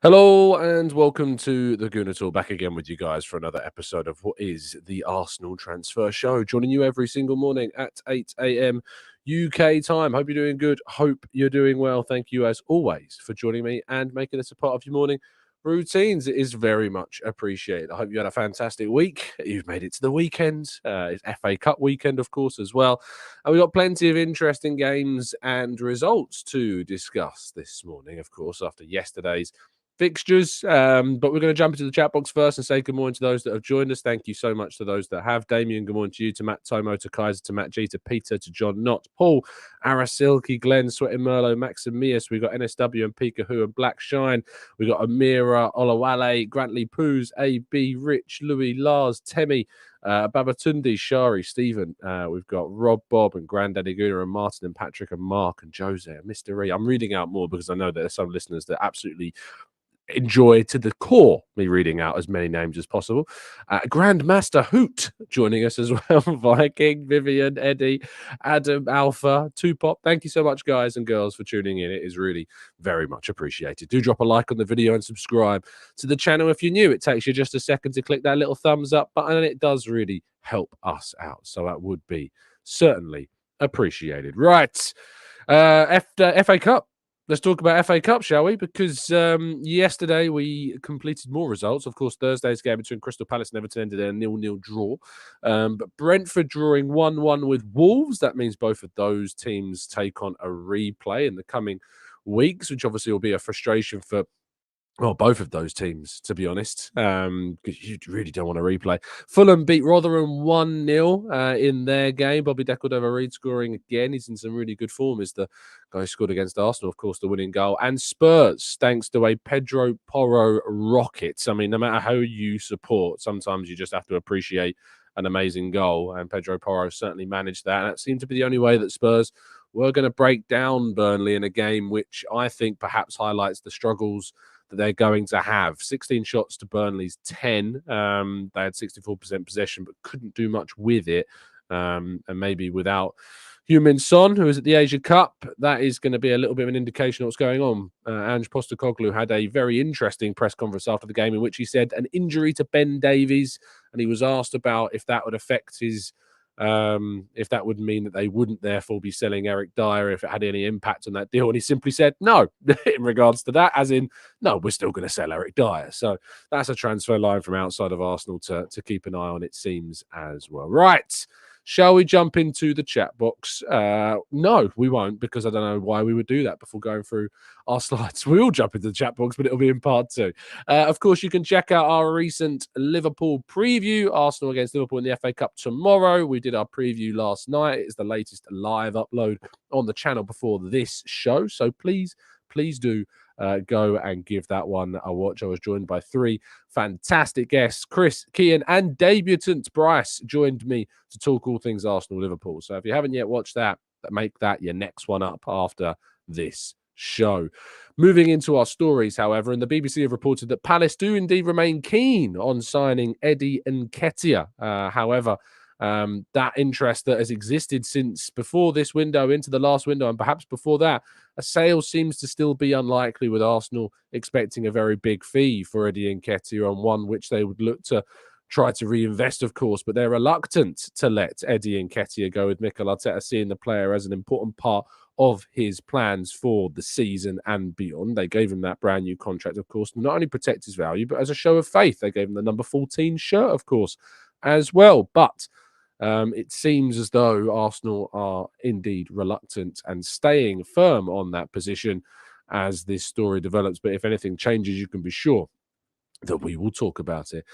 Hello and welcome to the Gooner Tour. Back again with you guys for another episode of what is the Arsenal Transfer Show. Joining you every single morning at 8 a.m. UK time. Hope you're doing good. Hope you're doing well. Thank you as always for joining me and making this a part of your morning routines. It is very much appreciated. I hope you had a fantastic week. You've made it to the weekend. It's FA Cup weekend, of course, as well. And we've got plenty of interesting games and results to discuss this morning, of course, after yesterday's fixtures. But we're going to jump into the chat box first and say good morning to those that have joined us. Thank you so much to those that have. Damien, good morning to you, to Matt Tomo, to Kaiser, to Matt G, to Peter, to John Knott, Paul, Arasilki, Glenn, Sweating Merlo, Maximius. We've got NSW and Pikahu and Black Shine. We've got Amira, Olawale, Grantley Poos, AB, Rich, Louis, Lars, Temi, Babatundi, Shari, Stephen. We've got Rob, Bob, and Granddaddy Gooner, and Martin, and Patrick, and Mark, and Jose, and Mr. E. I'm reading out more because I know that there's some listeners that absolutely enjoy to the core me reading out as many names as possible. Grandmaster Hoot joining us as well. Viking, Vivian, Eddie, Adam, Alpha, Tupop. Thank you so much, guys and girls, for tuning in. It is really very much appreciated. Do drop a like on the video and subscribe to the channel if you're new. It takes you just a second to click that little thumbs up button, and it does really help us out. So that would be certainly appreciated. Right. FA Cup. Let's talk about FA Cup, shall we? Because yesterday we completed more results. Of course, Thursday's game between Crystal Palace and Everton ended in a 0-0 draw. But Brentford drawing 1-1 with Wolves. That means both of those teams take on a replay in the coming weeks, which obviously will be a frustration for both of those teams, to be honest, because you really don't want to replay. Fulham beat Rotherham 1-0 in their game. Bobby Decordova-Reid scoring again. He's in some really good form. Is the guy who scored against Arsenal, of course, the winning goal. And Spurs, thanks to a Pedro Porro rocket. I mean, no matter how you support, sometimes you just have to appreciate an amazing goal. And Pedro Porro certainly managed that. And that seemed to be the only way that Spurs were going to break down Burnley in a game which I think perhaps highlights the struggles that they're going to have. 16 shots to Burnley's 10. They had 64% possession, but couldn't do much with it. And maybe without Heung-min Son, who is at the Asia Cup, that is going to be a little bit of an indication of what's going on. Ange Postecoglou had a very interesting press conference after the game in which he said an injury to Ben Davies, and he was asked about if that would affect his if that would mean that they wouldn't therefore be selling Eric Dyer, if it had any impact on that deal. And he simply said no in regards to that, as in, no, we're still going to sell Eric Dyer. So that's a transfer line from outside of Arsenal to keep an eye on, it seems, as well. Right. Shall we jump into the chat box? No, we won't, because I don't know why we would do that before going through our slides. We will jump into the chat box, but it'll be in part two. Of course, you can check out our recent Liverpool preview, Arsenal against Liverpool in the FA Cup tomorrow. We did our preview last night. It's the latest live upload on the channel before this show. So please do go and give that one a watch. I was joined by three fantastic guests. Chris, Kian, and debutant Bryce joined me to talk all things Arsenal-Liverpool. So if you haven't yet watched that, make that your next one up after this show. Moving into our stories, however, and the BBC have reported that Palace do indeed remain keen on signing Eddie Nketiah. However, that interest that has existed since before this window into the last window, and perhaps before that, a sale seems to still be unlikely, with Arsenal expecting a very big fee for Eddie Nketiah, on one which they would look to try to reinvest, of course, but they're reluctant to let Eddie Nketiah go, with Mikel Arteta seeing the player as an important part of his plans for the season and beyond. They gave him that brand new contract, of course, not only protect his value, but as a show of faith. They gave him the number 14 shirt, of course, as well. But it seems as though Arsenal are indeed reluctant and staying firm on that position as this story develops. But if anything changes, you can be sure that we will talk about it.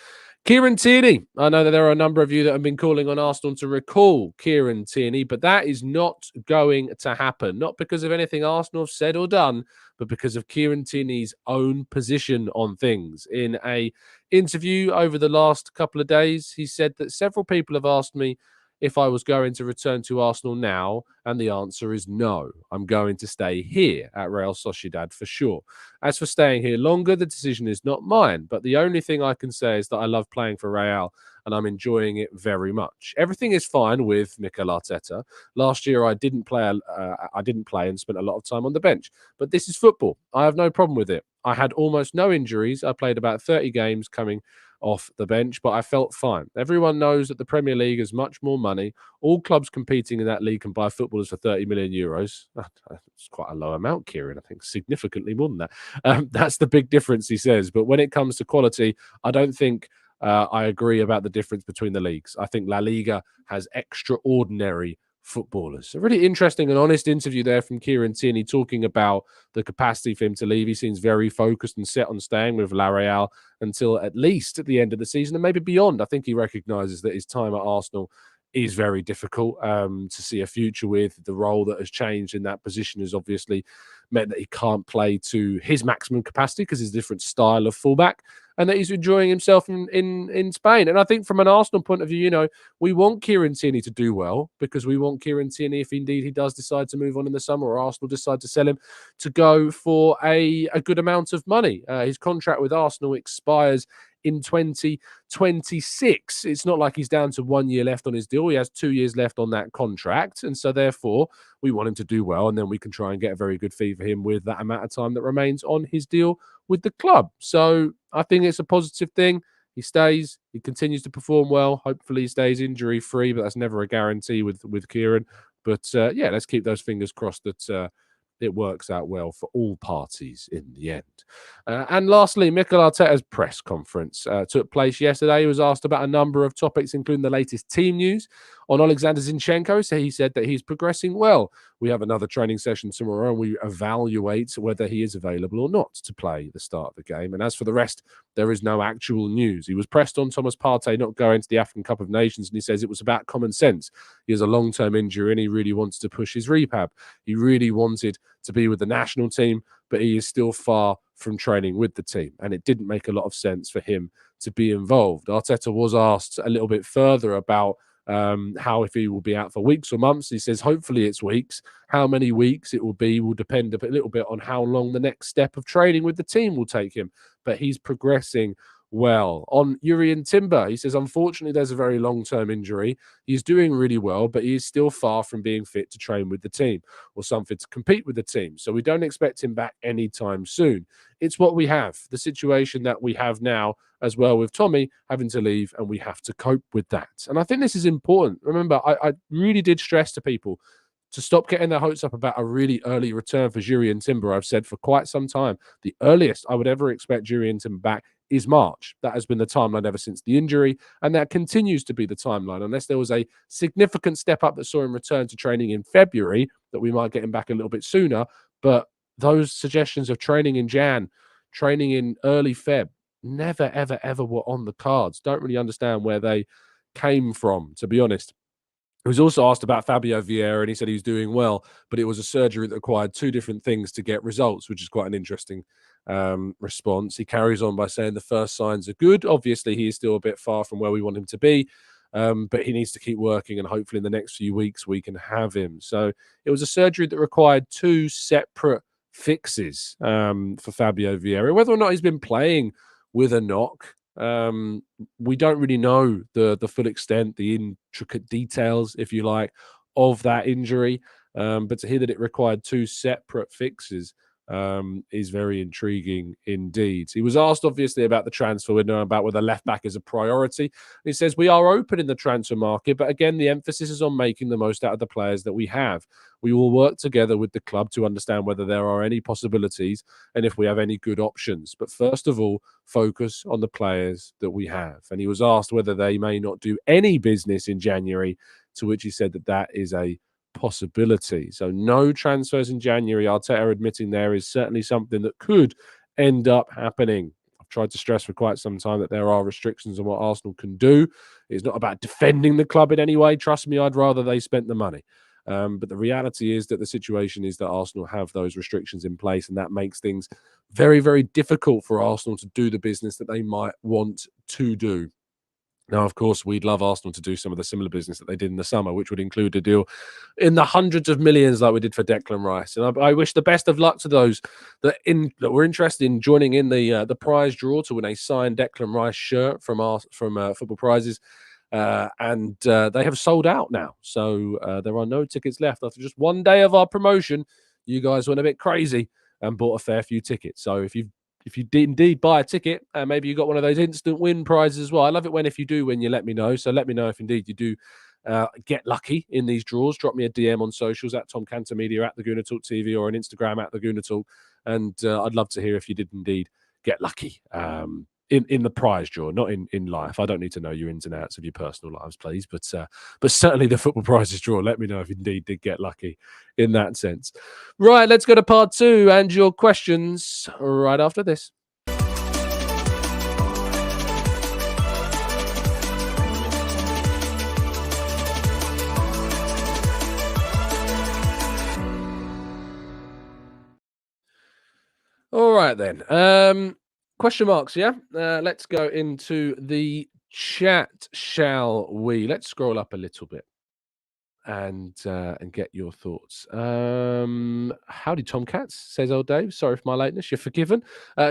Kieran Tierney. I know that there are a number of you that have been calling on Arsenal to recall Kieran Tierney, but that is not going to happen. Not because of anything Arsenal have said or done, but because of Kieran Tierney's own position on things. In an interview over the last couple of days, he said that several people have asked me if I was going to return to Arsenal now? And the answer is no. I'm going to stay here at Real Sociedad for sure. As for staying here longer, the decision is not mine. But the only thing I can say is that I love playing for Real and I'm enjoying it very much. Everything is fine with Mikel Arteta. Last year, I didn't play and spent a lot of time on the bench. But this is football. I have no problem with it. I had almost no injuries. I played about 30 games coming off the bench, but I felt fine. Everyone knows that the Premier League has much more money. All clubs competing in that league can buy footballers for 30 million euros. It's quite a low amount, Kieran. I think significantly more than that. That's the big difference, he says. But when it comes to quality, I don't think I agree about the difference between the leagues. I think La Liga has extraordinary footballers. A really interesting and honest interview there from Kieran Tierney talking about the capacity for him to leave. He seems very focused and set on staying with La Real until at least at the end of the season and maybe beyond. I think he recognises that his time at Arsenal is very difficult to see a future with. The role that has changed in that position has obviously meant that he can't play to his maximum capacity because he's a different style of fullback, and that he's enjoying himself in Spain. And I think from an Arsenal point of view, we want Kieran Tierney to do well because we want Kieran Tierney, if indeed he does decide to move on in the summer or Arsenal decide to sell him, to go for a good amount of money. His contract with Arsenal expires in 2026. It's not like he's down to 1 year left on his deal. He has 2 years left on that contract. And so therefore, we want him to do well. And then we can try and get a very good fee for him with that amount of time that remains on his deal with the club. So I think it's a positive thing. He stays, he continues to perform well. Hopefully he stays injury free, but that's never a guarantee with Kieran. But yeah, let's keep those fingers crossed that it works out well for all parties in the end. And lastly, Mikel Arteta's press conference took place yesterday. He was asked about a number of topics, including the latest team news on Alexander Zinchenko. So he said that he's progressing well. We have another training session tomorrow and we evaluate whether he is available or not to play the start of the game. And as for the rest, there is no actual news. He was pressed on Thomas Partey not going to the African Cup of Nations, and he says it was about common sense. He has a long-term injury and he really wants to push his rehab. He really wanted to be with the national team, but he is still far from training with the team, and it didn't make a lot of sense for him to be involved. Arteta was asked a little bit further about how if he will be out for weeks or months. He says hopefully it's weeks. How many weeks it will be will depend a little bit on how long the next step of training with the team will take him, but he's progressing well. On Kieran Timber, he says, unfortunately, there's a very long-term injury. He's doing really well, but he's still far from being fit to train with the team or something to compete with the team. So we don't expect him back anytime soon. It's what we have, the situation that we have now as well with Tommy having to leave, and we have to cope with that. And I think this is important. Remember, I really did stress to people to stop getting their hopes up about a really early return for Kieran Timber. I've said for quite some time, the earliest I would ever expect Kieran Timber back is March. That has been the timeline ever since the injury, and that continues to be the timeline, unless there was a significant step up that saw him return to training in February, that we might get him back a little bit sooner. But those suggestions of training in Jan, training in early Feb, never, ever, ever were on the cards. Don't really understand where they came from, to be honest. He was also asked about Fabio Vieira, and he said he was doing well, but it was a surgery that required two different things to get results, which is quite an interesting response. He carries on by saying the first signs are good. Obviously, he is still a bit far from where we want him to be, but he needs to keep working, and hopefully in the next few weeks we can have him. So it was a surgery that required two separate fixes for Fabio Vieira. Whether or not he's been playing with a knock, we don't really know the full extent, the intricate details, if you like, of that injury. But to hear that it required two separate fixes is very intriguing indeed. He was asked, obviously, about the transfer window, about whether left back is a priority. He says, we are open in the transfer market, but again, the emphasis is on making the most out of the players that we have. We will work together with the club to understand whether there are any possibilities and if we have any good options. But first of all, focus on the players that we have. And he was asked whether they may not do any business in January, to which he said that that is a possibility. So no transfers in January. Arteta admitting there is certainly something that could end up happening. I've tried to stress for quite some time that there are restrictions on what Arsenal can do. It's not about defending the club in any way. Trust me, I'd rather they spent the money. But the reality is that the situation is that Arsenal have those restrictions in place, and that makes things very, very difficult for Arsenal to do the business that they might want to do. Now, of course, we'd love Arsenal to do some of the similar business that they did in the summer, which would include a deal in the hundreds of millions like we did for Declan Rice. And I wish the best of luck to those that were interested in joining in the prize draw to win a signed Declan Rice shirt from Football Prizes. They have sold out now. So there are no tickets left. After just one day of our promotion, you guys went a bit crazy and bought a fair few tickets. So if you did indeed buy a ticket, maybe you got one of those instant win prizes as well. I love it when if you do win, you let me know. So let me know if indeed you do get lucky in these draws. Drop me a DM on socials at Tom Cantor Media, at the Gooner Talk TV, or on Instagram at the Gooner Talk. And I'd love to hear if you did indeed get lucky in the prize draw, not in life. I don't need to know your ins and outs of your personal lives, please. But certainly the football prizes draw. Let me know if you indeed did get lucky in that sense. Right, let's go to part 2 and your questions right after this. All right then. Question marks, yeah? Let's go into the chat, shall we? Let's scroll up a little bit and get your thoughts. Howdy, Tomcats, says old Dave. Sorry for my lateness. You're forgiven.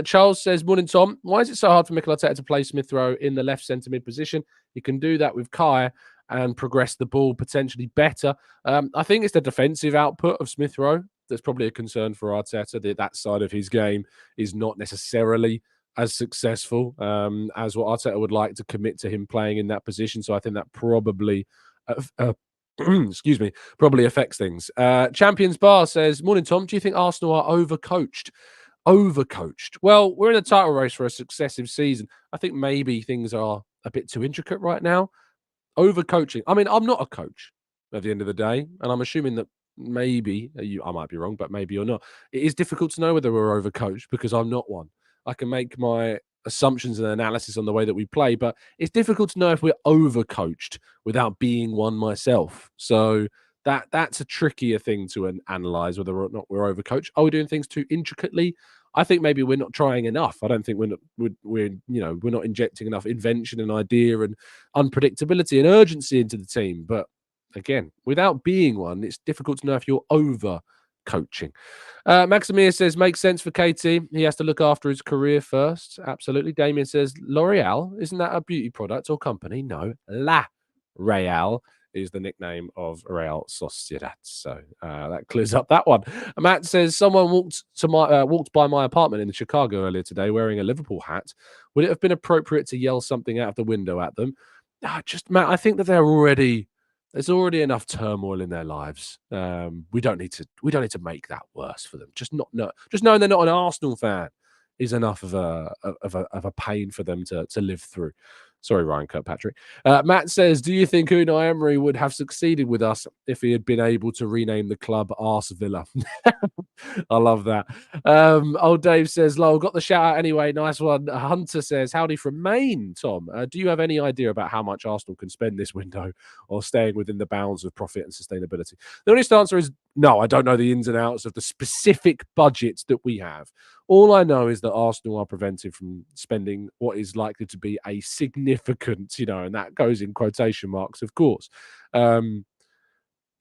Charles says, morning, Tom. Why is it so hard for Mikel Arteta to play Smith Rowe in the left centre mid position? You can do that with Kai and progress the ball potentially better. I think it's the defensive output of Smith Rowe that's probably a concern for Arteta. That side of his game is not necessarily as successful as what Arteta would like to commit to him playing in that position. So I think that probably excuse me, probably affects things. Champions Bar says, morning, Tom. Do you think Arsenal are overcoached? Overcoached. Well, we're in a title race for a successive season. I think maybe things are a bit too intricate right now. Overcoaching. I mean, I'm not a coach at the end of the day, and I'm assuming that maybe I might be wrong, but maybe you're not. It is difficult to know whether we're overcoached because I'm not one. I can make my assumptions and analysis on the way that we play, but it's difficult to know if we're overcoached without being one myself. So that's a trickier thing to analyze whether or not we're overcoached. Are we doing things too intricately? I think maybe we're not trying enough. I don't think we're not injecting enough invention and idea and unpredictability and urgency into the team. But again, without being one, it's difficult to know if you're over coaching. Maximia says, makes sense for KT. He has to look after his career first. Absolutely. Damien says, L'Oreal, isn't that a beauty product or company? No, La Real is the nickname of Real Sociedad. So that clears up that one. Matt says, someone walked by my apartment in Chicago earlier today wearing a Liverpool hat. Would it have been appropriate to yell something out of the window at them? Matt, I think that there's already enough turmoil in their lives. We don't need to make that worse for them. Just knowing they're not an Arsenal fan is enough of a pain for them to live through. Sorry, Ryan Kirkpatrick. Matt says, do you think Unai Emery would have succeeded with us if he had been able to rename the club Arse Villa? I love that. Old Dave says, lol, got the shout out anyway. Nice one. Hunter says, howdy from Maine, Tom. Do you have any idea about how much Arsenal can spend this window or staying within the bounds of profit and sustainability? The honest answer is no, I don't know the ins and outs of the specific budgets that we have. All I know is that Arsenal are prevented from spending what is likely to be a significant, and that goes in quotation marks, of course.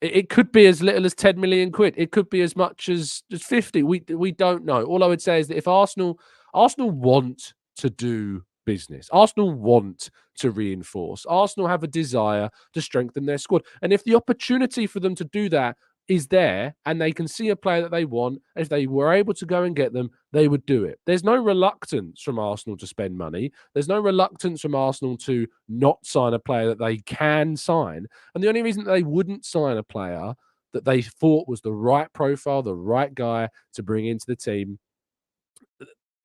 It could be as little as 10 million quid. It could be as much as 50. We don't know. All I would say is that if Arsenal want to do business, Arsenal want to reinforce, Arsenal have a desire to strengthen their squad. And if the opportunity for them to do that is there and they can see a player that they want, if they were able to go and get them, they would do it. There's no reluctance from Arsenal to spend money. There's no reluctance from Arsenal to not sign a player that they can sign. And the only reason that they wouldn't sign a player that they thought was the right profile, the right guy to bring into the team,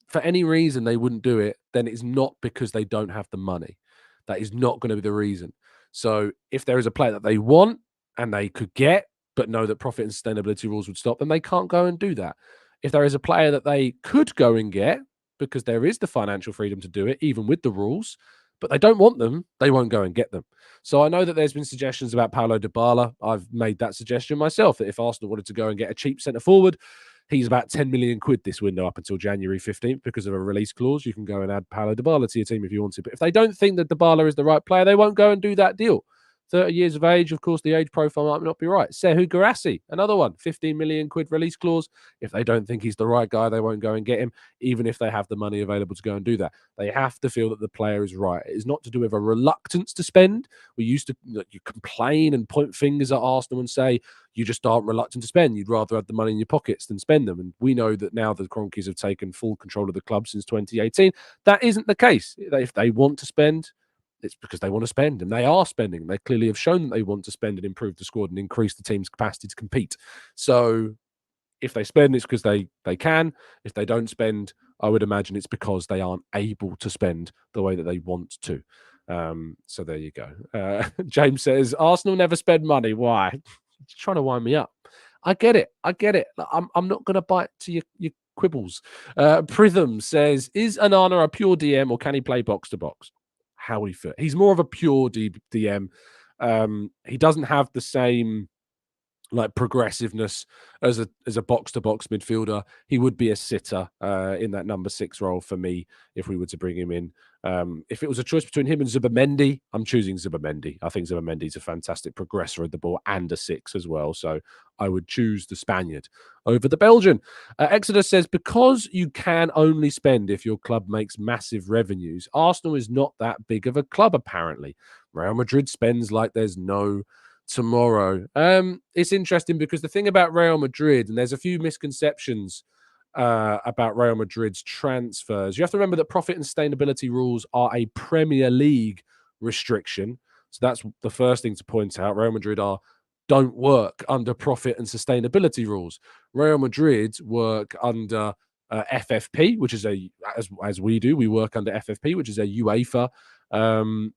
for any reason they wouldn't do it, then it's not because they don't have the money. That is not going to be the reason. So if there is a player that they want and they could get, but know that profit and sustainability rules would stop, then they can't go and do that. If there is a player that they could go and get, because there is the financial freedom to do it, even with the rules, but they don't want them, they won't go and get them. So I know that there's been suggestions about Paulo Dybala. I've made that suggestion myself, that if Arsenal wanted to go and get a cheap centre forward, He's about 10 million quid this window up until January 15th because of a release clause. You can go and add Paulo Dybala to your team if you want to. But if they don't think that Dybala is the right player, they won't go and do that deal. 30 years of age, of course, the age profile might not be right. Sehu Guirassy, another one, 15 million quid release clause. If they don't think he's the right guy, they won't go and get him, even if they have the money available to go and do that. They have to feel that the player is right. It is not to do with a reluctance to spend. We used to you complain and point fingers at Arsenal and say, you just aren't reluctant to spend. You'd rather have the money in your pockets than spend them. And we know that now the Kroenkes have taken full control of the club since 2018. That isn't the case. If they want to spend, it's because they want to spend, and they are spending. They clearly have shown that they want to spend and improve the squad and increase the team's capacity to compete. So if they spend, it's because they can. If they don't spend, I would imagine it's because they aren't able to spend the way that they want to. So there you go. James says, Arsenal never spend money. Why? He's trying to wind me up. I get it. I'm not going to bite to your quibbles. Pritham says, is Onana a pure DM or can he play box to box? How would he fit? He's more of a pure DM. He doesn't have the same like progressiveness as a box to box midfielder. He would be a sitter in that number 6 role for me if we were to bring him in. If it was a choice between him and Zubimendi, I'm choosing Zubimendi. I think Zubimendi's a fantastic progressor of the ball and a 6 as well. So I would choose the Spaniard over the Belgian. Exodus says, because you can only spend if your club makes massive revenues, Arsenal is not that big of a club, apparently. Real Madrid spends like there's no tomorrow. It's interesting because the thing about Real Madrid, and there's a few misconceptions about Real Madrid's transfers. You have to remember that profit and sustainability rules are a Premier League restriction. So that's the first thing to point out. Real Madrid don't work under profit and sustainability rules. Real Madrid work under FFP, which is as we do, we work under FFP, which is a UEFA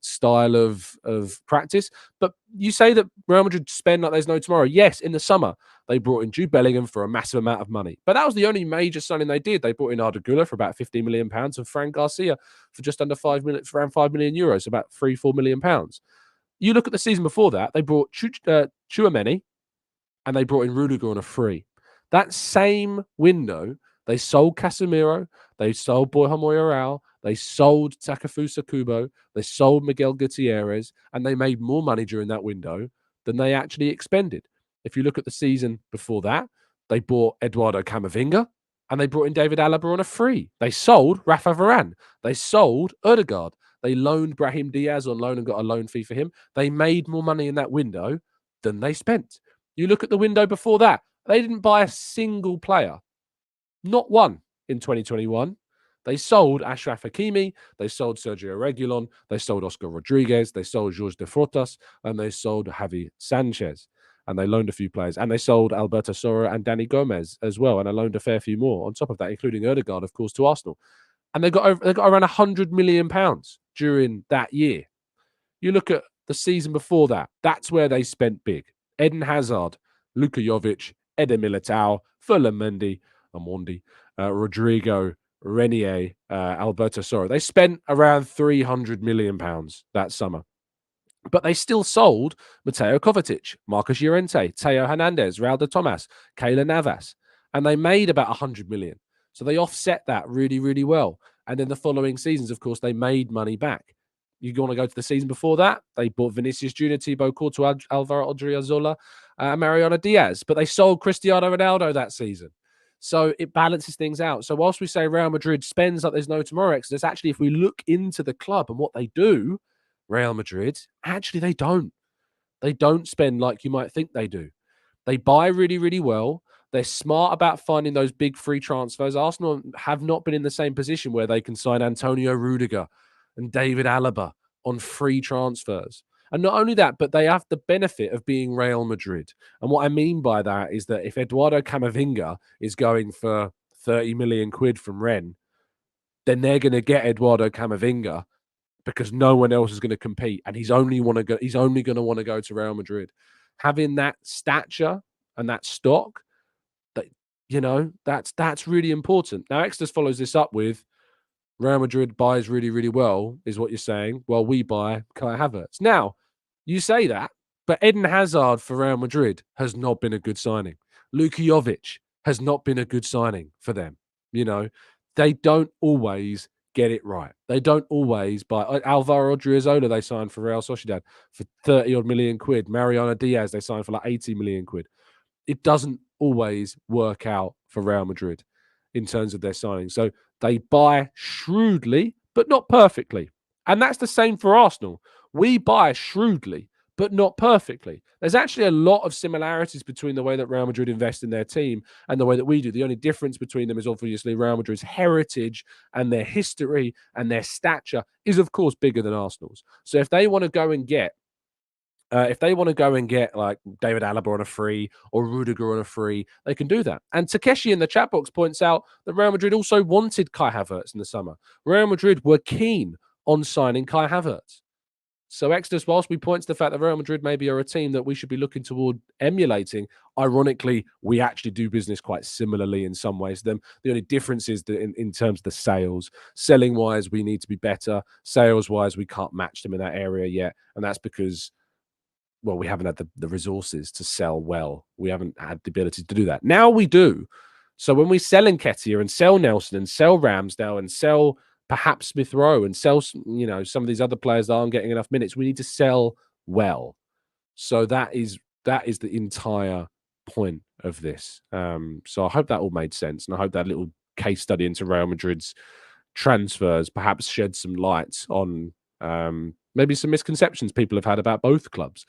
style of practice. But you say that Real Madrid spend like there's no tomorrow. Yes, in the summer they brought in Jude Bellingham for a massive amount of money, but that was the only major signing they did. They brought in Arda Güler for about £15 million and Fran Garcia for just under around €5 million, about £3-4 million. You look at the season before that, they brought Tchouaméni and they brought in Rudiger on a free. That same window, they sold Casemiro, they sold Borja Mayoral, they sold Takefusa Kubo, they sold Miguel Gutierrez, and they made more money during that window than they actually expended. If you look at the season before that, they bought Eduardo Camavinga and they brought in David Alaba on a free. They sold Rafa Varane. They sold Ødegaard. They loaned Brahim Diaz on loan and got a loan fee for him. They made more money in that window than they spent. You look at the window before that, they didn't buy a single player. Not one in 2021. They sold Achraf Hakimi, they sold Sergio Reguilon, they sold Oscar Rodriguez, they sold Jorge de Frotas, and they sold Javi Sanchez. And they loaned a few players. And they sold Alberto Sora and Danny Gomez as well. And I loaned a fair few more on top of that, including Ødegaard, of course, to Arsenal. And they got around £100 million during that year. You look at the season before that, that's where they spent big. Eden Hazard, Luka Jovic, Eder Militao, Ferland Mendy, Amondi, Rodrigo, Renier, Alberto Sora. They spent around £300 million that summer. But they still sold Mateo Kovacic, Marcus Llorente, Teo Hernandez, Raul de Tomas, Keylor Navas. And they made about 100 million. So they offset that really, really well. And then the following seasons, of course, they made money back. You want to go to the season before that? They bought Vinicius Junior, Thibaut Courtois, Alvaro Odriozola, Mariano Diaz. But they sold Cristiano Ronaldo that season. So it balances things out. So whilst we say Real Madrid spends like there's no tomorrow, Exodus, actually, if we look into the club and what they do, Real Madrid, actually, they don't. They don't spend like you might think they do. They buy really, really well. They're smart about finding those big free transfers. Arsenal have not been in the same position where they can sign Antonio Rudiger and David Alaba on free transfers. And not only that, but they have the benefit of being Real Madrid. And what I mean by that is that if Eduardo Camavinga is going for 30 million quid from Rennes, then they're going to get Eduardo Camavinga because no one else is going to compete, and he's only going to want to go to Real Madrid. Having that stature and that stock, that's really important. Now, Exodus follows this up with Real Madrid buys really, really well, is what you're saying. Well, we buy Kai Havertz. Now, you say that, but Eden Hazard for Real Madrid has not been a good signing. Luka Jovic has not been a good signing for them. You know, they don't always get it right. They don't always buy Alvaro Odriozola they signed for Real Sociedad for 30 odd million quid. Mariano Diaz they signed for like 80 million quid. It doesn't always work out for Real Madrid in terms of their signing. So they buy shrewdly, but not perfectly. And that's the same for Arsenal. We buy shrewdly, but not perfectly. There's actually a lot of similarities between the way that Real Madrid invest in their team and the way that we do. The only difference between them is obviously Real Madrid's heritage and their history and their stature is, of course, bigger than Arsenal's. So if they want to go and get like David Alaba on a free or Rudiger on a free, they can do that. And Takeshi in the chat box points out that Real Madrid also wanted Kai Havertz in the summer. Real Madrid were keen on signing Kai Havertz. So Exodus, whilst we point to the fact that Real Madrid maybe are a team that we should be looking toward emulating, ironically, we actually do business quite similarly in some ways to them. The only difference is that in terms of the sales. Selling-wise, we need to be better. Sales-wise, we can't match them in that area yet. And that's because we haven't had the resources to sell well. We haven't had the ability to do that. Now we do. So when we sell Nketiah and sell Nelson and sell Ramsdale and sell perhaps Smith Rowe and sell, some of these other players that aren't getting enough minutes, we need to sell well. So that is the entire point of this. So I hope that all made sense, and I hope that little case study into Real Madrid's transfers perhaps shed some light on maybe some misconceptions people have had about both clubs.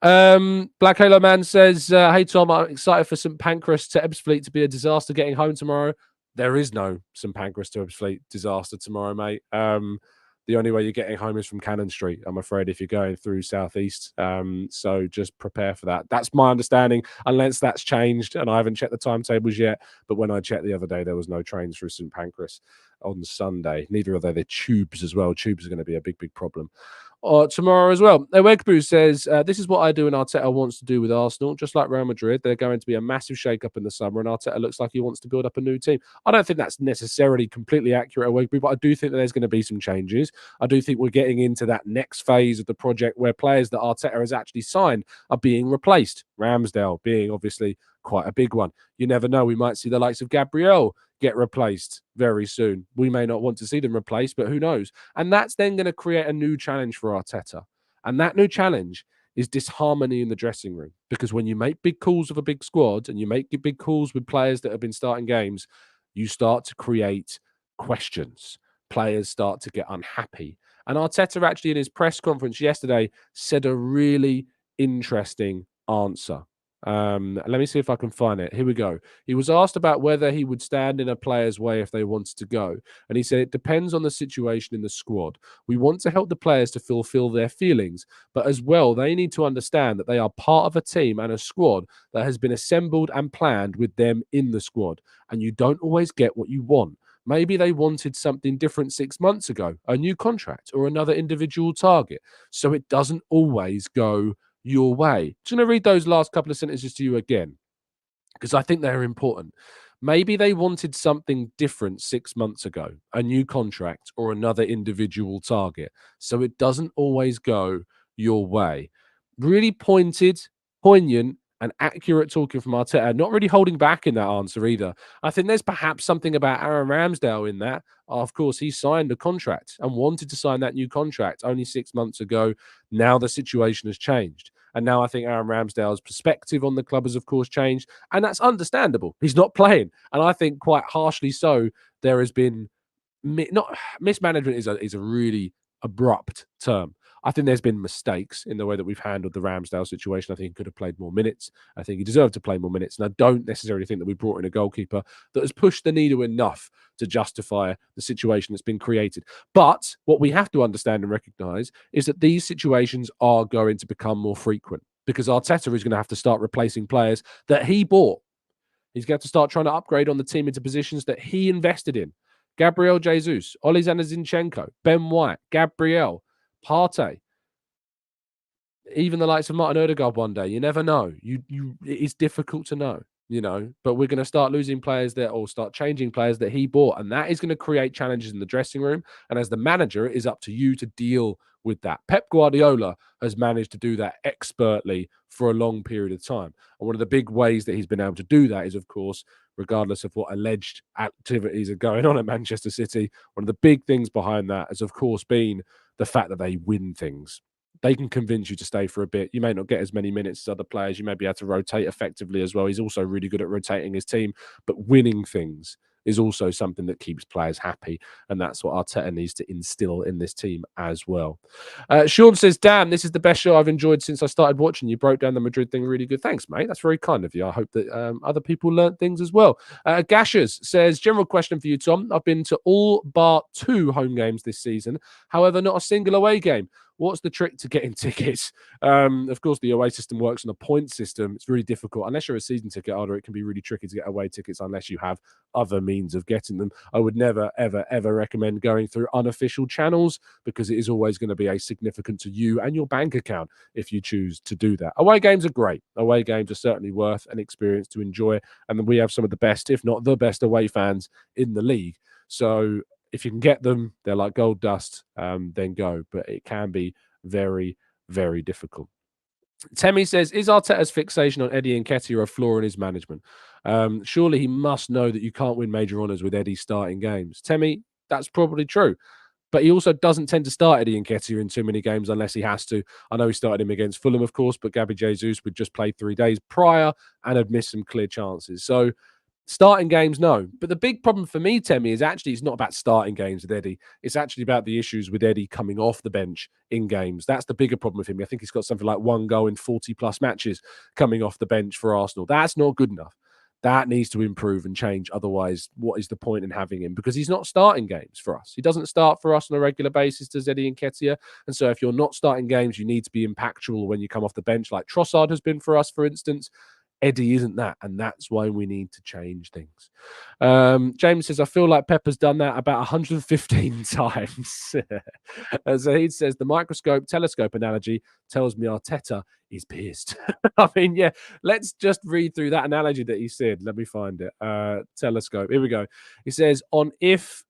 Black Halo Man says, hey Tom, I'm excited for St Pancras to Ebbsfleet to be a disaster getting home tomorrow. There is no St Pancras to Ebbsfleet disaster tomorrow, mate. The only way you're getting home is from Cannon Street, I'm afraid, if you're going through Southeast. So just prepare for that. That's my understanding, unless that's changed, and I haven't checked the timetables yet. But when I checked the other day, there was no trains through St Pancras on Sunday. Neither are there. They're tubes as well. Tubes are going to be a big, big problem tomorrow as well. Wegbrew says, this is what I do and Arteta wants to do with Arsenal. Just like Real Madrid, they're going to be a massive shake-up in the summer, and Arteta looks like he wants to build up a new team. I don't think that's necessarily completely accurate, Wegbrew, but I do think that there's going to be some changes. I do think we're getting into that next phase of the project where players that Arteta has actually signed are being replaced. Ramsdale being obviously quite a big one. You never know. We might see the likes of Gabriel get replaced very soon. We may not want to see them replaced, but who knows? And that's then going to create a new challenge for Arteta. And that new challenge is disharmony in the dressing room. Because when you make big calls of a big squad and you make big calls with players that have been starting games, you start to create questions. Players start to get unhappy. And Arteta actually in his press conference yesterday said a really interesting answer. Let me see if I can find it. Here we go. He was asked about whether he would stand in a player's way if they wanted to go. And he said, it depends on the situation in the squad. We want to help the players to fulfill their feelings, but as well, they need to understand that they are part of a team and a squad that has been assembled and planned with them in the squad. And you don't always get what you want. Maybe they wanted something different 6 months ago, a new contract or another individual target. So it doesn't always go your way. Just going to read those last couple of sentences to you again, because I think they're important. Maybe they wanted something different 6 months ago, a new contract or another individual target. So it doesn't always go your way. Really pointed, poignant, and accurate talking from Arteta, not really holding back in that answer either. I think there's perhaps something about Aaron Ramsdale in that. Of course, he signed a contract and wanted to sign that new contract only 6 months ago. Now the situation has changed. And now I think Aaron Ramsdale's perspective on the club has, of course, changed. And that's understandable. He's not playing. And I think quite harshly so, there has been not mismanagement is a really abrupt term. I think there's been mistakes in the way that we've handled the Ramsdale situation. I think he could have played more minutes. I think he deserved to play more minutes. And I don't necessarily think that we brought in a goalkeeper that has pushed the needle enough to justify the situation that's been created. But what we have to understand and recognize is that these situations are going to become more frequent because Arteta is going to have to start replacing players that he bought. He's going to have to start trying to upgrade on the team into positions that he invested in. Gabriel Jesus, Alexander Zinchenko, Ben White, Gabriel, Partey, even the likes of Martin Odegaard one day. You never know. It's difficult to know, but we're going to start losing players or start changing players that he bought. And that is going to create challenges in the dressing room. And as the manager, it is up to you to deal with that. Pep Guardiola has managed to do that expertly for a long period of time. And one of the big ways that he's been able to do that is, of course, regardless of what alleged activities are going on at Manchester City. One of the big things behind that has, of course, been the fact that they win things. They can convince you to stay for a bit. You may not get as many minutes as other players. You may be able to rotate effectively as well. He's also really good at rotating his team, but winning things is also something that keeps players happy. And that's what Arteta needs to instill in this team as well. Sean says, damn, this is the best show I've enjoyed since I started watching. You broke down the Madrid thing really good. Thanks, mate. That's very kind of you. I hope that other people learnt things as well. Gashers says, general question for you, Tom. I've been to all bar 2 home games this season. However, not a single away game. What's the trick to getting tickets? Of course, the away system works on a point system. It's really difficult. Unless you're a season ticket holder, it can be really tricky to get away tickets unless you have other means of getting them. I would never, ever, ever recommend going through unofficial channels because it is always going to be a significant to you and your bank account if you choose to do that. Away games are great. Away games are certainly worth an experience to enjoy. And we have some of the best, if not the best, away fans in the league. So if you can get them, they're like gold dust, then go. But it can be very, very difficult. Temi says, is Arteta's fixation on Eddie Nketiah a flaw in his management? Surely he must know that you can't win major honours with Eddie starting games. Temi, that's probably true. But he also doesn't tend to start Eddie Nketiah in too many games unless he has to. I know he started him against Fulham, of course, but Gabby Jesus would just play 3 days prior and had missed some clear chances. So starting games, no. But the big problem for me, Temi, is actually it's not about starting games with Eddie. It's actually about the issues with Eddie coming off the bench in games. That's the bigger problem with him. I think he's got something like 1 goal in 40-plus matches coming off the bench for Arsenal. That's not good enough. That needs to improve and change. Otherwise, what is the point in having him? Because he's not starting games for us. He doesn't start for us on a regular basis, does Eddie Nketiah? And so if you're not starting games, you need to be impactful when you come off the bench, like Trossard has been for us, for instance. Eddie isn't that, and that's why we need to change things. James says, I feel like Pepper's done that about 115 times. Zahid says, the microscope telescope analogy tells me Arteta is pissed. I mean, yeah, let's just read through that analogy that he said. Let me find it. Telescope. Here we go. He says, if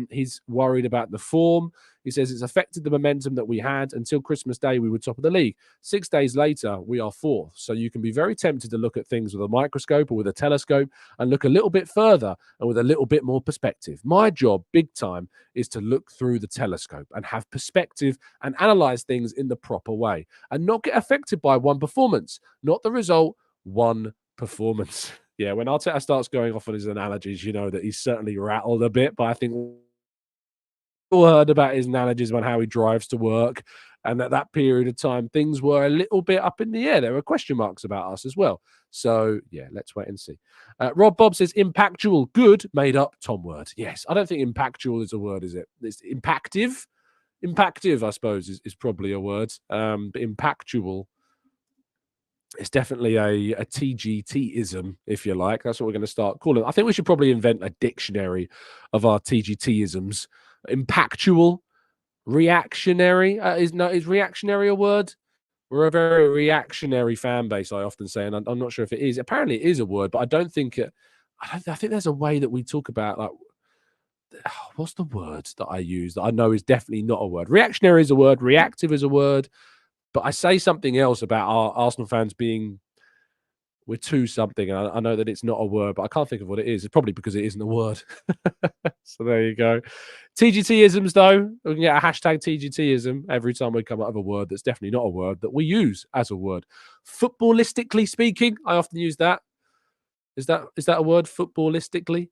he's worried about the form, he says it's affected the momentum that we had. Until Christmas Day, we were top of the league. 6 days later, we are 4th. So you can be very tempted to look at things with a microscope or with a telescope and look a little bit further and with a little bit more perspective. My job, big time, is to look through the telescope and have perspective and analyze things in the proper way and not get affected by one performance, not the result, one performance. Yeah, when Arteta starts going off on his analogies, you know that he's certainly rattled a bit, but I think all heard about his analogies on how he drives to work. And at that period of time, things were a little bit up in the air. There were question marks about us as well. So, yeah, let's wait and see. Rob Bob says, impactual, good, made up, Tom word. Yes, I don't think impactual is a word, is it? It's impactive. Impactive, I suppose, is probably a word. But impactual, it's definitely a TGT-ism, if you like. That's what we're going to start calling it. I think we should probably invent a dictionary of our TGT-isms. Impactual, reactionary. Is reactionary a word? We're a very reactionary fan base, I often say, and I'm not sure if it is. Apparently, it is a word, but I don't think it. I think there's a way that we talk about like what's the word that I use that I know is definitely not a word. Reactionary is a word. Reactive is a word. But I say something else about our Arsenal fans being we're too something. And I know that it's not a word, but I can't think of what it is. It's probably because it isn't a word. So there you go. TGT-isms, though. We can get a hashtag TGT-ism every time we come up with a word that's definitely not a word that we use as a word. Footballistically speaking, I often use that. Is that a word, footballistically?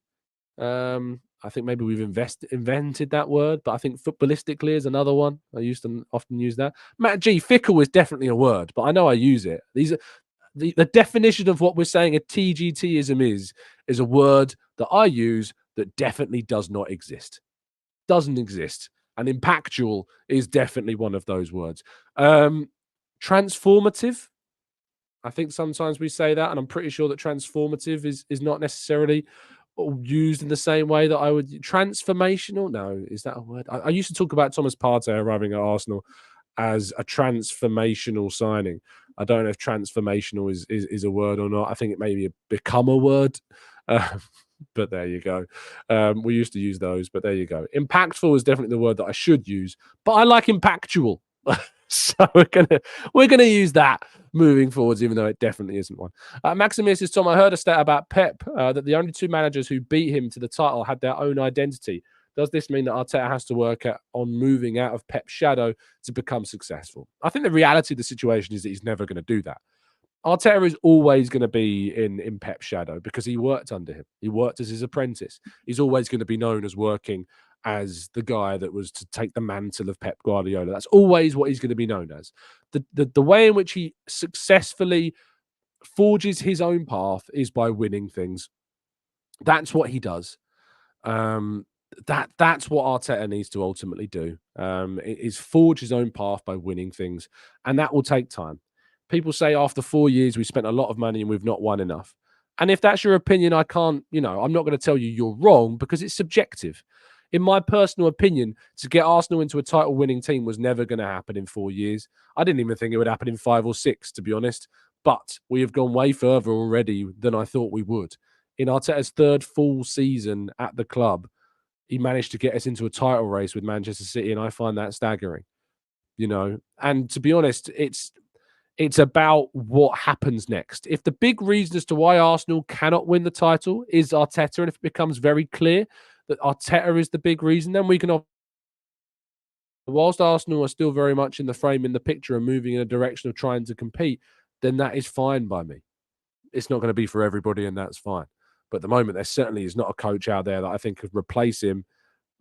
I think maybe we've invented that word, but I think footballistically is another one. I used to often use that. Matt G, fickle is definitely a word, but I know I use it. These are the definition of what we're saying a TGT-ism is a word that I use that definitely does not exist. Doesn't exist. And impactual is definitely one of those words. Transformative. I think sometimes we say that, and I'm pretty sure that transformative is not necessarily used in the same way that I would. Transformational? No, is that a word? I used to talk about Thomas Partey arriving at Arsenal as a transformational signing. I don't know if transformational is a word or not. I think it may become a word. But there you go. We used to use those, but there you go. Impactful is definitely the word that I should use, but I like impactual. So we're gonna use that moving forwards, even though it definitely isn't one. Maximus is Tom. I heard a stat about Pep that the only two managers who beat him to the title had their own identity. Does this mean that Arteta has to work on moving out of Pep's shadow to become successful? I think the reality of the situation is that he's never going to do that. Arteta is always going to be in Pep's shadow because he worked under him. He worked as his apprentice. He's always going to be known as working as the guy that was to take the mantle of Pep Guardiola. That's always what he's going to be known as. The way in which he successfully forges his own path is by winning things. That's what he does. Um, that's what Arteta needs to ultimately do. Is forge his own path by winning things, and that will take time. People say after 4 years we spent a lot of money and we've not won enough. And if that's your opinion, I can't. I'm not going to tell you you're wrong because it's subjective. In my personal opinion, to get Arsenal into a title-winning team was never going to happen in 4 years. I didn't even think it would happen in 5 or 6, to be honest. But we have gone way further already than I thought we would. In Arteta's third full season at the club, he managed to get us into a title race with Manchester City, and I find that staggering. And to be honest, it's about what happens next. If the big reason as to why Arsenal cannot win the title is Arteta, and if it becomes very clear that Arteta is the big reason, then we can. Whilst Arsenal are still very much in the frame, in the picture, and moving in a direction of trying to compete, then that is fine by me. It's not going to be for everybody, and that's fine. But at the moment, there certainly is not a coach out there that I think could replace him.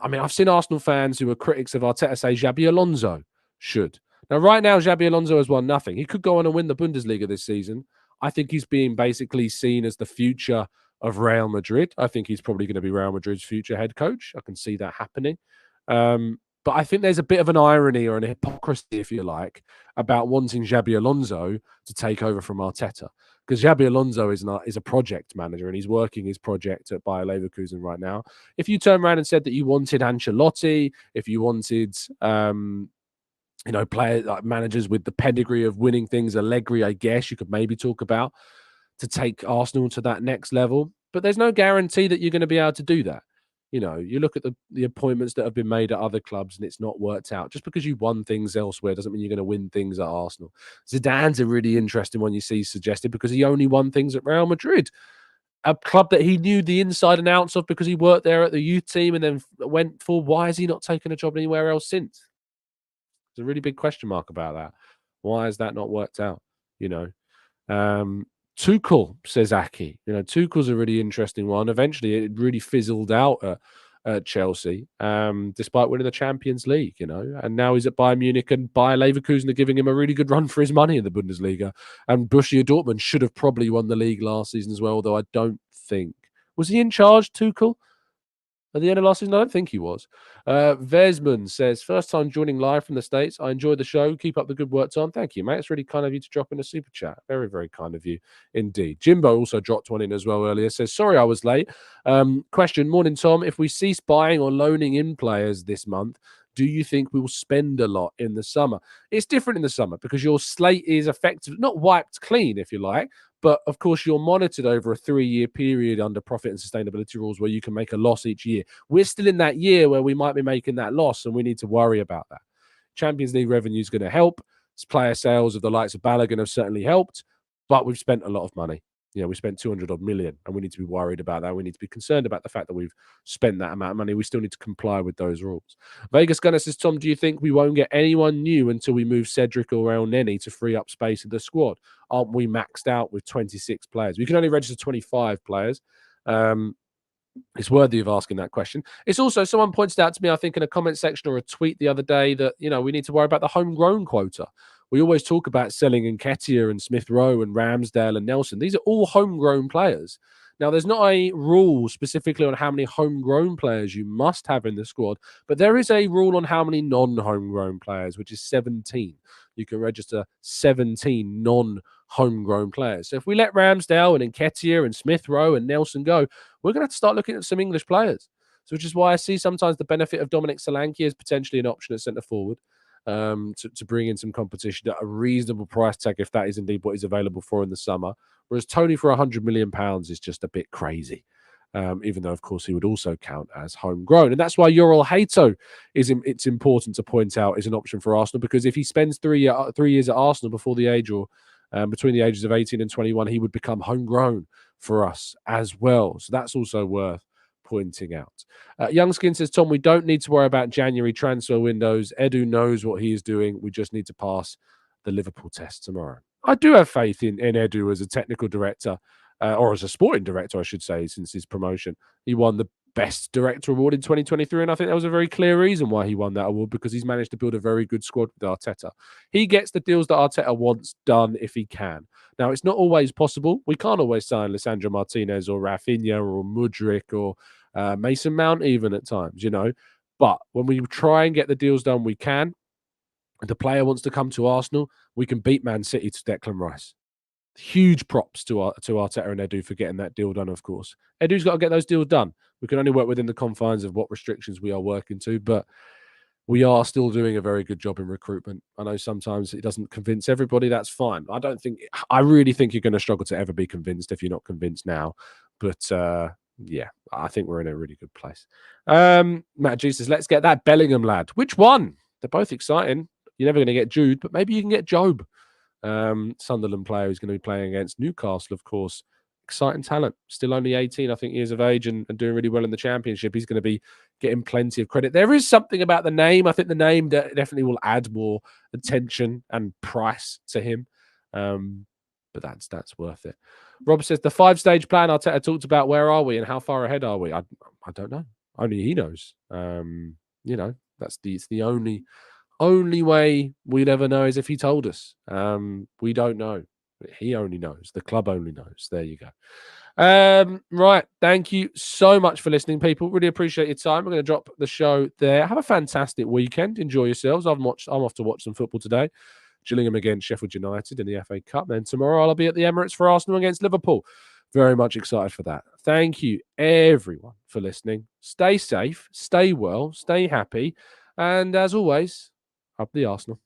I mean, I've seen Arsenal fans who are critics of Arteta say Xabi Alonso should. Now, right now, Xabi Alonso has won nothing. He could go on and win the Bundesliga this season. I think he's being basically seen as the future of Real Madrid. I think he's probably going to be Real Madrid's future head coach. I can see that happening. But I think there's a bit of an irony or an hypocrisy, if you like, about wanting Xabi Alonso to take over from Arteta. Because Xabi Alonso is a project manager and he's working his project at Bayer Leverkusen right now. If you turn around and said that you wanted Ancelotti, if you wanted, players like managers with the pedigree of winning things, Allegri, I guess you could maybe talk about to take Arsenal to that next level. But there's no guarantee that you're going to be able to do that. You look at the appointments that have been made at other clubs and it's not worked out. Just because you won things elsewhere doesn't mean you're going to win things at Arsenal. Zidane's a really interesting one you see suggested because he only won things at Real Madrid, a club that he knew the inside and outs of because he worked there at the youth team and then went for. Why has he not taken a job anywhere else since? There's a really big question mark about that. Why has that not worked out? Tuchel, says Aki. Tuchel's a really interesting one. Eventually, it really fizzled out at Chelsea, despite winning the Champions League, and now he's at Bayern Munich, and Bayer Leverkusen are giving him a really good run for his money in the Bundesliga. And Borussia Dortmund should have probably won the league last season as well, although I don't think. Was he in charge, Tuchel? At the end of last season, I don't think he was. Vesman says, first time joining live from the States. I enjoyed the show. Keep up the good work, Tom. Thank you, mate. It's really kind of you to drop in a super chat. Very, very kind of you indeed. Jimbo also dropped one in as well earlier. Says, sorry I was late. Question, morning, Tom. If we cease buying or loaning in players this month, do you think we will spend a lot in the summer? It's different in the summer because your slate is effective, not wiped clean, if you like, but of course, you're monitored over a 3-year period under profit and sustainability rules where you can make a loss each year. We're still in that year where we might be making that loss, and we need to worry about that. Champions League revenue is going to help. Player sales of the likes of Balogun have certainly helped, but we've spent a lot of money. We spent 200 odd million, and we need to be worried about that. We need to be concerned about the fact that we've spent that amount of money. We still need to comply with those rules. Vegas Gunner says, Tom, do you think we won't get anyone new until we move Cedric or El Neni to free up space in the squad? Aren't we maxed out with 26 players? We can only register 25 players. It's worthy of asking that question. It's also, someone pointed out to me, I think in a comment section or a tweet the other day, that, we need to worry about the homegrown quota. We always talk about selling Nketiah and Smith Rowe and Ramsdale and Nelson. These are all homegrown players. Now, there's not a rule specifically on how many homegrown players you must have in the squad, but there is a rule on how many non-homegrown players, which is 17. You can register 17 non-homegrown players. So if we let Ramsdale and Nketiah and Smith Rowe and Nelson go, we're going to have to start looking at some English players. So which is why I see sometimes the benefit of Dominic Solanke as potentially an option at centre forward. To bring in some competition at a reasonable price tag, if that is indeed what is available for in the summer. Whereas Tony for £100 million is just a bit crazy. even though, of course, he would also count as homegrown. And that's why Yoral Hato it's important to point out is an option for Arsenal, because if he spends 3 years at Arsenal before the age or between the ages of 18 and 21, he would become homegrown for us as well. So that's also worth pointing out. Youngskin says, Tom, we don't need to worry about January transfer windows. Edu knows what he is doing. We just need to pass the Liverpool test tomorrow. I do have faith in Edu as a technical director, or as a sporting director, I should say, since his promotion. He won the Best Director Award in 2023, and I think there was a very clear reason why he won that award, because he's managed to build a very good squad with Arteta. He gets the deals that Arteta wants done if he can. Now, it's not always possible. We can't always sign Lisandro Martinez or Rafinha or Mudryk or Mason Mount even at times, you know. But when we try and get the deals done, we can. If the player wants to come to Arsenal, we can beat Man City to Declan Rice. Huge props to Arteta and Edu for getting that deal done, of course. Edu's got to get those deals done. We can only work within the confines of what restrictions we are working to, but we are still doing a very good job in recruitment. I know sometimes it doesn't convince everybody. That's fine. I really think you're going to struggle to ever be convinced if you're not convinced now. But yeah, I think we're in a really good place. Matt G says, let's get that Bellingham lad. Which one? They're both exciting. You're never going to get Jude, but maybe you can get Job. Sunderland player who's going to be playing against Newcastle, of course. Exciting talent. Still only 18, I think, years of age and doing really well in the Championship. He's going to be getting plenty of credit. There is something about the name. I think the name definitely will add more attention and price to him. But that's worth it. Rob says, the 5-stage plan Arteta talked about, where are we and how far ahead are we? I don't know. Only he knows. You know, it's the only way we'd ever know is if he told us. We don't know. He only knows. The club only knows. There you go. Right. Thank you so much for listening, people. Really appreciate your time. We're going to drop the show there. Have a fantastic weekend. Enjoy yourselves. I'm off to watch some football today. Gillingham against Sheffield United in the FA Cup. Then tomorrow I'll be at the Emirates for Arsenal against Liverpool. Very much excited for that. Thank you, everyone, for listening. Stay safe, stay well, stay happy. And as always, up the Arsenal.